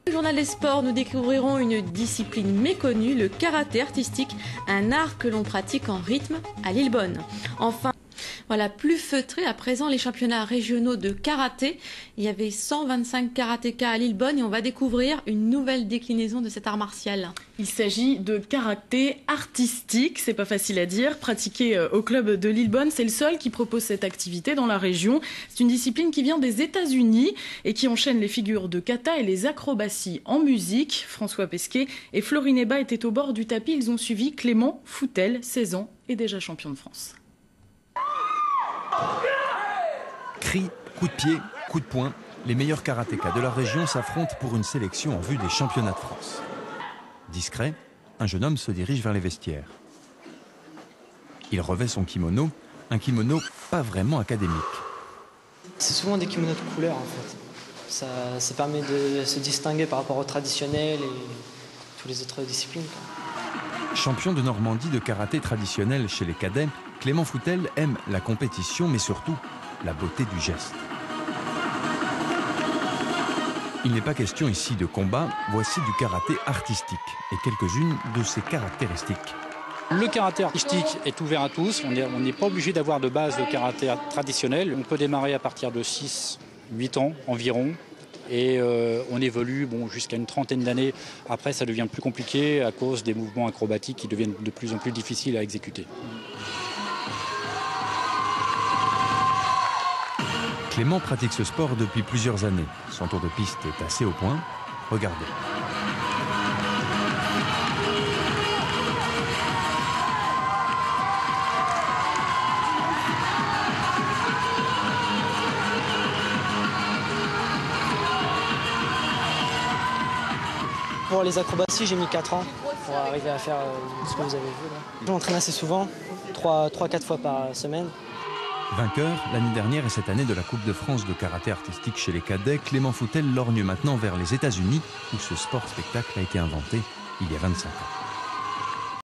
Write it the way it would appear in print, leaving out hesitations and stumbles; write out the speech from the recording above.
Au journal des sports, nous découvrirons une discipline méconnue, le karaté artistique, un art que l'on pratique en rythme à Lillebonne. Enfin, voilà, plus feutré à présent les championnats régionaux de karaté. Il y avait 125 karatékas à Lillebonne et on va découvrir une nouvelle déclinaison de cet art martial. Il s'agit de karaté artistique, c'est pas facile à dire, pratiqué au club de Lillebonne. C'est le seul qui propose cette activité dans la région. C'est une discipline qui vient des États-Unis et qui enchaîne les figures de kata et les acrobaties en musique. François Pesquet et Florine Eba étaient au bord du tapis. Ils ont suivi Clément Foutel, 16 ans et déjà champion de France. Cris, coups de pied, coups de poing, les meilleurs karatékas de la région s'affrontent pour une sélection en vue des championnats de France. Discret, un jeune homme se dirige vers les vestiaires. Il revêt son kimono, un kimono pas vraiment académique. C'est souvent des kimonos de couleur en fait. Ça permet de se distinguer par rapport au traditionnel et toutes les autres disciplines. Champion de Normandie de karaté traditionnel chez les cadets, Clément Foutel aime la compétition, mais surtout la beauté du geste. Il n'est pas question ici de combat, voici du karaté artistique et quelques-unes de ses caractéristiques. Le karaté artistique est ouvert à tous, on n'est pas obligé d'avoir de base de karaté traditionnel. On peut démarrer à partir de 6-8 ans environ. Et on évolue jusqu'à une trentaine d'années. Après, ça devient plus compliqué à cause des mouvements acrobatiques qui deviennent de plus en plus difficiles à exécuter. Clément pratique ce sport depuis plusieurs années. Son tour de piste est assez au point. Regardez. Pour les acrobaties, j'ai mis 4 ans pour arriver à faire ce que vous avez vu là. Je m'entraîne assez souvent, 3-4 fois par semaine. Vainqueur l'année dernière et cette année de la Coupe de France de karaté artistique chez les cadets, Clément Foutel lorgne maintenant vers les États-Unis où ce sport-spectacle a été inventé il y a 25 ans.